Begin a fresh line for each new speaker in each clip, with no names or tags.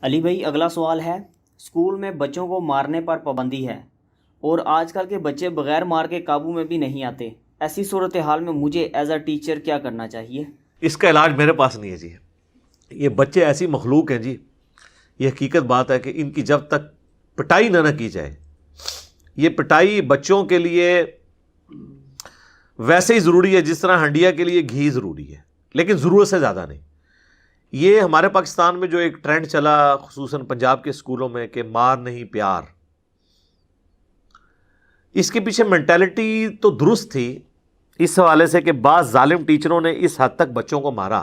علی بھائی، اگلا سوال ہے، اسکول میں بچوں کو مارنے پر پابندی ہے اور آج کل کے بچے بغیر مار کے قابو میں بھی نہیں آتے۔ ایسی صورتحال میں مجھے ایز اے ٹیچر کیا کرنا چاہیے؟
اس کا علاج میرے پاس نہیں ہے جی۔ یہ بچے ایسی مخلوق ہیں جی، یہ حقیقت بات ہے کہ ان کی جب تک پٹائی نہ کی جائے، یہ پٹائی بچوں کے لیے ویسے ہی ضروری ہے جس طرح ہنڈیا کے لیے گھی ضروری ہے، لیکن ضرورت سے زیادہ نہیں۔ یہ ہمارے پاکستان میں جو ایک ٹرینڈ چلا خصوصاً پنجاب کے اسکولوں میں کہ مار نہیں پیار، اس کے پیچھے مینٹیلٹی تو درست تھی اس حوالے سے کہ بعض ظالم ٹیچروں نے اس حد تک بچوں کو مارا،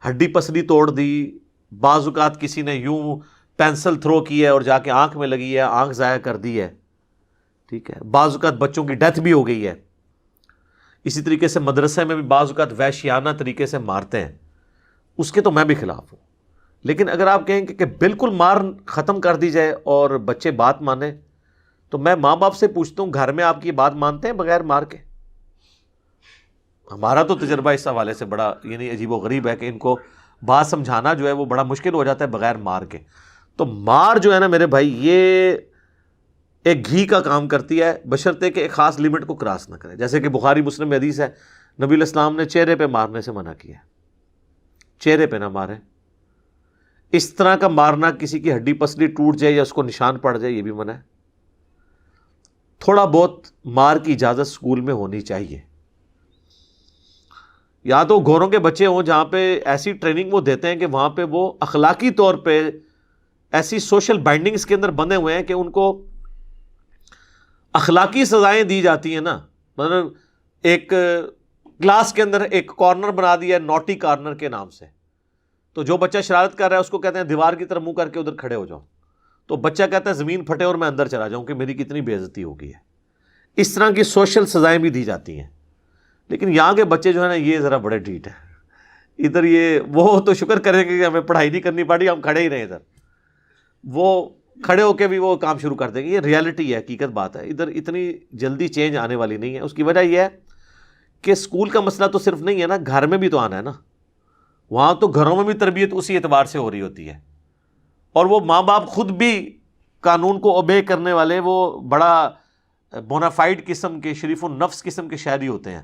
ہڈی پسلی توڑ دی، بعض اوقات کسی نے یوں پینسل تھرو کی ہے اور جا کے آنکھ میں لگی ہے، آنکھ ضائع کر دی ہے، ٹھیک ہے، بعض اوقات بچوں کی ڈیتھ بھی ہو گئی ہے۔ اسی طریقے سے مدرسے میں بھی بعض اوقات وحشیانہ طریقے سے مارتے ہیں، اس کے تو میں بھی خلاف ہوں۔ لیکن اگر آپ کہیں کہ بالکل مار ختم کر دی جائے اور بچے بات مانیں، تو میں ماں باپ سے پوچھتا ہوں گھر میں آپ کی بات مانتے ہیں بغیر مار کے؟ ہمارا تو تجربہ اس حوالے سے بڑا عجیب و غریب ہے کہ ان کو بات سمجھانا جو ہے وہ بڑا مشکل ہو جاتا ہے بغیر مار کے۔ تو مار جو ہے نا میرے بھائی، یہ ایک گھی کا کام کرتی ہے، بشرطے کہ ایک خاص لیمٹ کو کراس نہ کرے۔ جیسے کہ بخاری مسلم میں حدیث ہے، نبی علیہ السلام نے چہرے پہ مارنے سے منع کیا ہے، چہرے پہ نہ مارے۔ اس طرح کا مارنا، کسی کی ہڈی پسلی ٹوٹ جائے یا اس کو نشان پڑ جائے، یہ بھی منع ہے۔ تھوڑا بہت مار کی اجازت سکول میں ہونی چاہیے، یا تو گوروں کے بچے ہوں جہاں پہ ایسی ٹریننگ وہ دیتے ہیں کہ وہاں پہ وہ اخلاقی طور پہ ایسی سوشل بائنڈنگز کے اندر بندھے ہوئے ہیں کہ ان کو اخلاقی سزائیں دی جاتی ہیں نا۔ مطلب ایک کلاس کے اندر ایک کارنر بنا دیا ہے نوٹی کارنر کے نام سے، تو جو بچہ شرارت کر رہا ہے اس کو کہتے ہیں دیوار کی طرف منہ کر کے ادھر کھڑے ہو جاؤ، تو بچہ کہتا ہے زمین پھٹے اور میں اندر چلا جاؤں کہ میری کتنی بے عزتی ہو گئی ہے۔ اس طرح کی سوشل سزائیں بھی دی جاتی ہیں۔ لیکن یہاں کے بچے جو ہے نا، یہ ذرا بڑے ڈھیٹ ہیں ادھر۔ یہ وہ تو شکر کریں کہ ہمیں پڑھائی نہیں کرنی پڑی، ہم کھڑے ہی رہے ادھر، وہ کھڑے ہو کے بھی وہ کام شروع کر دیں گے۔ یہ ریالٹی ہے، حقیقت بات ہے، ادھر اتنی جلدی چینج آنے والی نہیں ہے۔ اس کی وجہ یہ ہے کہ اسکول کا مسئلہ تو صرف نہیں ہے نا، گھر میں بھی تو آنا ہے نا۔ وہاں تو گھروں میں بھی تربیت اسی اعتبار سے ہو رہی ہوتی ہے، اور وہ ماں باپ خود بھی قانون کو اوبے کرنے والے، وہ بڑا بونافائڈ قسم کے، شریف النفس قسم کے شہری ہوتے ہیں،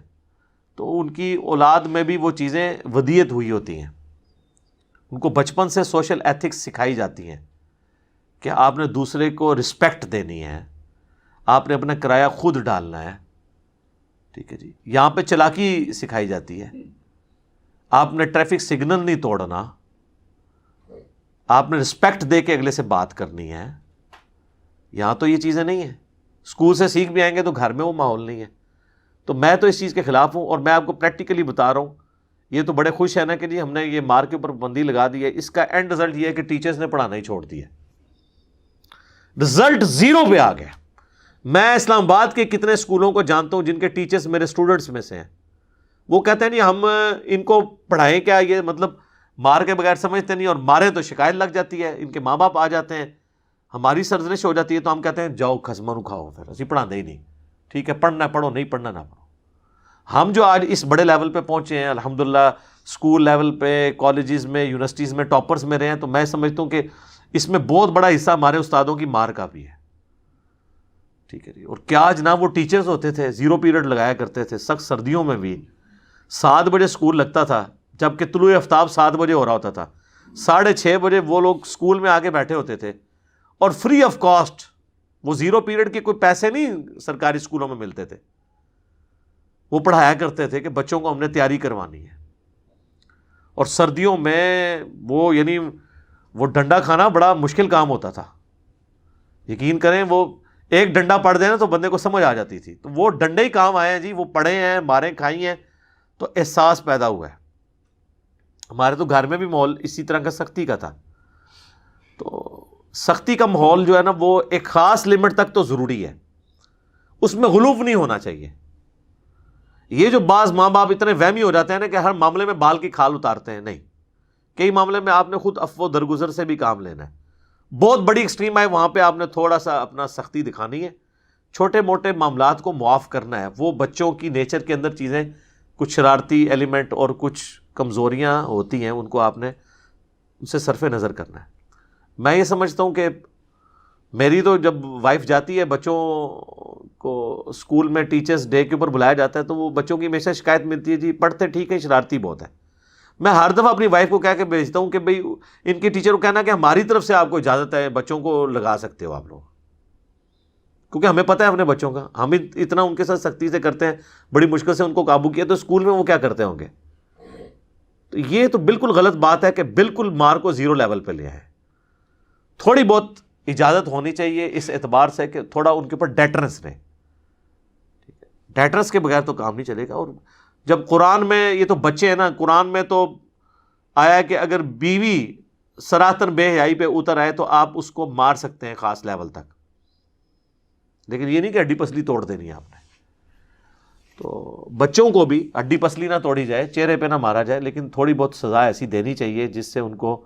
تو ان کی اولاد میں بھی وہ چیزیں ودیت ہوئی ہوتی ہیں۔ ان کو بچپن سے سوشل ایتھکس سکھائی جاتی ہیں کہ آپ نے دوسرے کو رسپیکٹ دینی ہے، آپ نے اپنا کرایہ خود ڈالنا ہے، ٹھیک ہے جی۔ یہاں پہ چلاکی سکھائی جاتی ہے، آپ نے ٹریفک سگنل نہیں توڑنا، آپ نے رسپیکٹ دے کے اگلے سے بات کرنی ہے۔ یہاں تو یہ چیزیں نہیں ہیں، اسکول سے سیکھ بھی آئیں گے تو گھر میں وہ ماحول نہیں ہے۔ تو میں تو اس چیز کے خلاف ہوں، اور میں آپ کو پریکٹیکلی بتا رہا ہوں۔ یہ تو بڑے خوش ہیں نا کہ جی ہم نے یہ مار کے اوپر پابندی لگا دی ہے، اس کا اینڈ رزلٹ یہ ہے کہ ٹیچرز نے پڑھانا ہی چھوڑ دیا، رزلٹ زیرو پہ آ گیا۔ میں اسلام آباد کے کتنے اسکولوں کو جانتا ہوں جن کے ٹیچرز میرے اسٹوڈنٹس میں سے ہیں، وہ کہتے ہیں نہیں ہم ان کو پڑھائیں کیا، یہ مطلب مار کے بغیر سمجھتے نہیں، اور مارے تو شکایت لگ جاتی ہے، ان کے ماں باپ آ جاتے ہیں، ہماری سرزنش ہو جاتی ہے، تو ہم کہتے ہیں جاؤ خسمہ نو کھاؤ، پھر اسی پڑھا دے ہی نہیں، ٹھیک ہے، پڑھنا پڑھو، نہیں پڑھنا نہ پڑھو۔ ہم جو آج اس بڑے لیول پہ پہنچے ہیں الحمدللہ، اسکول لیول پہ، کالجز میں، یونیورسٹیز میں ٹاپرز میں رہے ہیں، تو میں سمجھتا ہوں کہ اس میں بہت بڑا حصہ ہمارے استادوں کی مار کا بھی ہے، ٹھیک ہے جی۔ اور کیا جناب وہ ٹیچرز ہوتے تھے، زیرو پیریڈ لگایا کرتے تھے، سخت سردیوں میں بھی 7 بجے اسکول لگتا تھا، جبکہ طلوع آفتاب 7 بجے ہو رہا ہوتا تھا، 6:30 بجے وہ لوگ اسکول میں آگے بیٹھے ہوتے تھے، اور فری آف کاسٹ، وہ زیرو پیریڈ کے کوئی پیسے نہیں سرکاری اسکولوں میں ملتے تھے، وہ پڑھایا کرتے تھے کہ بچوں کو ہم نے تیاری کروانی ہے۔ اور سردیوں میں وہ ڈنڈا کھانا بڑا مشکل کام ہوتا تھا، یقین کریں، وہ ایک ڈنڈا پڑ جائے نا تو بندے کو سمجھ آ جاتی تھی، تو وہ ڈنڈے ہی کام آئے ہیں جی، وہ پڑے ہیں، ماریں کھائی ہیں، تو احساس پیدا ہوا ہے۔ ہمارے تو گھر میں بھی ماحول اسی طرح کا سختی کا تھا، تو سختی کا ماحول جو ہے نا وہ ایک خاص لمٹ تک تو ضروری ہے، اس میں غلوف نہیں ہونا چاہیے۔ یہ جو بعض ماں باپ اتنے وہمی ہو جاتے ہیں نا کہ ہر معاملے میں بال کی کھال اتارتے ہیں، نہیں، کئی معاملے میں آپ نے خود عفو درگزر سے بھی کام لینا ہے۔ بہت بڑی ایکسٹریم آئے وہاں پہ آپ نے تھوڑا سا اپنا سختی دکھانی ہے، چھوٹے موٹے معاملات کو معاف کرنا ہے۔ وہ بچوں کی نیچر کے اندر چیزیں، کچھ شرارتی ایلیمنٹ اور کچھ کمزوریاں ہوتی ہیں، ان کو آپ نے ان سے صرف نظر کرنا ہے۔ میں یہ سمجھتا ہوں کہ میری تو جب وائف جاتی ہے بچوں کو اسکول میں ٹیچرز ڈے کے اوپر بلایا جاتا ہے تو وہ بچوں کی ہمیشہ شکایت ملتی ہے جی پڑھتے ٹھیک ہے شرارتی بہت ہے. میں ہر دفعہ اپنی وائف کو کہہ کے بھیجتا ہوں کہ بھئی ان کے ٹیچر کو کہنا کہ ہماری طرف سے آپ کو اجازت ہے بچوں کو لگا سکتے ہو آپ لوگ, کیونکہ ہمیں پتہ ہے اپنے بچوں کا, ہم اتنا ان کے ساتھ سختی سے کرتے ہیں, بڑی مشکل سے ان کو قابو کیا, تو اسکول میں وہ کیا کرتے ہوں گے. تو یہ تو بالکل غلط بات ہے کہ بالکل مار کو زیرو لیول پہ لیا ہے. تھوڑی بہت اجازت ہونی چاہیے اس اعتبار سے کہ تھوڑا ان کے اوپر ڈیٹرنس رہے. ڈیٹرنس کے بغیر تو کام نہیں چلے گا. اور جب قرآن میں, یہ تو بچے ہیں نا, قرآن میں تو آیا ہے کہ اگر بیوی سراتن بے حیائی پہ اتر آئے تو آپ اس کو مار سکتے ہیں خاص لیول تک, لیکن یہ نہیں کہ ہڈی پسلی توڑ دینی ہے آپ نے. تو بچوں کو بھی ہڈی پسلی نہ توڑی جائے, چہرے پہ نہ مارا جائے, لیکن تھوڑی بہت سزا ایسی دینی چاہیے جس سے ان کو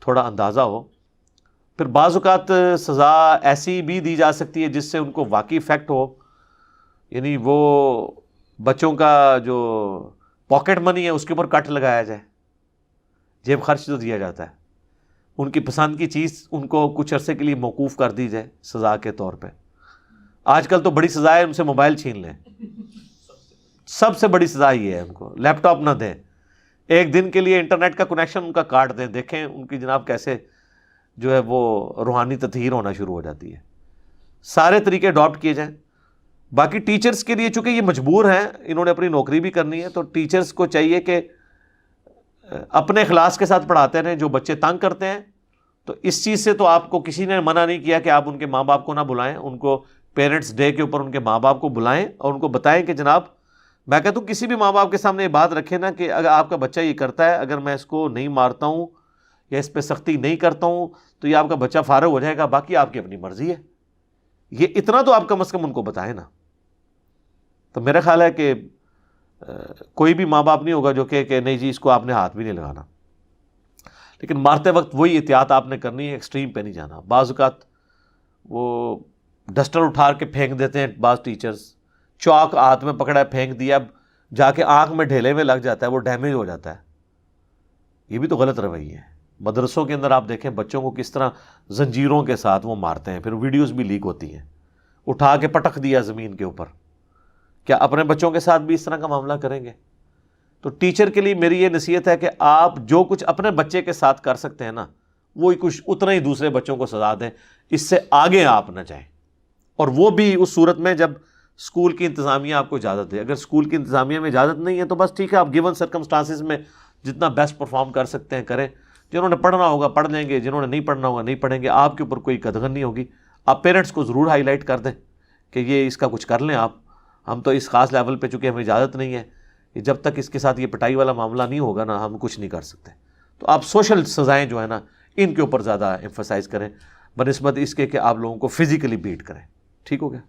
تھوڑا اندازہ ہو. پھر بعض اوقات سزا ایسی بھی دی جا سکتی ہے جس سے ان کو واقعی افیکٹ ہو, یعنی وہ بچوں کا جو پاکٹ منی ہے اس کے اوپر کٹ لگایا جائے, جیب خرچ تو دیا جاتا ہے, ان کی پسند کی چیز ان کو کچھ عرصے کے لیے موقوف کر دی جائے سزا کے طور پہ. آج کل تو بڑی سزا ہے ان سے موبائل چھین لیں, سب سے بڑی سزا یہ ہے ان کو لیپ ٹاپ نہ دیں, ایک دن کے لیے انٹرنیٹ کا کنیکشن ان کا کاٹ دیں, دیکھیں ان کی جناب کیسے جو ہے وہ روحانی تطہیر ہونا شروع ہو جاتی ہے. سارے طریقے اڈاپٹ کیے جائیں. باقی ٹیچرز کے لیے چونکہ یہ مجبور ہیں, انہوں نے اپنی نوکری بھی کرنی ہے, تو ٹیچرز کو چاہیے کہ اپنے اخلاص کے ساتھ پڑھاتے رہیں. جو بچے تنگ کرتے ہیں تو اس چیز سے تو آپ کو کسی نے منع نہیں کیا کہ آپ ان کے ماں باپ کو نہ بلائیں, ان کو پیرنٹس ڈے کے اوپر ان کے ماں باپ کو بلائیں اور ان کو بتائیں کہ جناب, میں کہتا ہوں کسی بھی ماں باپ کے سامنے یہ بات رکھیں نا کہ اگر آپ کا بچہ یہ کرتا ہے, اگر میں اس کو نہیں مارتا ہوں یا اس پہ سختی نہیں کرتا ہوں تو یہ آپ کا بچہ فارغ ہو جائے گا, باقی آپ کی اپنی مرضی ہے. یہ اتنا تو آپ کم از کم ان کو بتائیں نا. تو میرا خیال ہے کہ کوئی بھی ماں باپ نہیں ہوگا جو کہ نہیں جی اس کو آپ نے ہاتھ بھی نہیں لگانا, لیکن مارتے وقت وہی احتیاط آپ نے کرنی ہے, ایکسٹریم پہ نہیں جانا. بعض اوقات وہ ڈسٹر اٹھا کے پھینک دیتے ہیں بعض ٹیچرز, چاک ہاتھ میں پکڑا ہے پھینک دیا, اب جا کے آنکھ میں ڈھیلے میں لگ جاتا ہے, وہ ڈیمیج ہو جاتا ہے. یہ بھی تو غلط رویہ ہے. مدرسوں کے اندر آپ دیکھیں بچوں کو کس طرح زنجیروں کے ساتھ وہ مارتے ہیں, پھر ویڈیوز بھی لیک ہوتی ہیں, اٹھا کے پٹک دیا زمین کے اوپر. کیا اپنے بچوں کے ساتھ بھی اس طرح کا معاملہ کریں گے؟ تو ٹیچر کے لیے میری یہ نصیحت ہے کہ آپ جو کچھ اپنے بچے کے ساتھ کر سکتے ہیں نا, وہی کچھ اتنا ہی دوسرے بچوں کو سزا دیں, اس سے آگے آپ نہ جائیں. اور وہ بھی اس صورت میں جب اسکول کی انتظامیہ آپ کو اجازت دے. اگر اسکول کی انتظامیہ میں اجازت نہیں ہے تو بس ٹھیک ہے, آپ گیون سرکمسٹانسز میں جتنا بیسٹ پرفارم کر سکتے ہیں کریں. جنہوں نے پڑھنا ہوگا پڑھ لیں گے, جنہوں نے نہیں پڑھنا ہوگا نہیں پڑھیں گے. آپ کے اوپر کوئی قدغن نہیں ہوگی. آپ پیرنٹس کو ضرور ہائی لائٹ کر دیں کہ یہ اس کا کچھ کر لیں آپ, ہم تو اس خاص لیول پہ چونکہ ہمیں اجازت نہیں ہے, جب تک اس کے ساتھ یہ پٹائی والا معاملہ نہیں ہوگا نا ہم کچھ نہیں کر سکتے. تو آپ سوشل سزائیں جو ہیں نا ان کے اوپر زیادہ ایمفسائز کریں بنسبت اس کے کہ آپ لوگوں کو فزیکلی بیٹ کریں. ٹھیک ہو گیا؟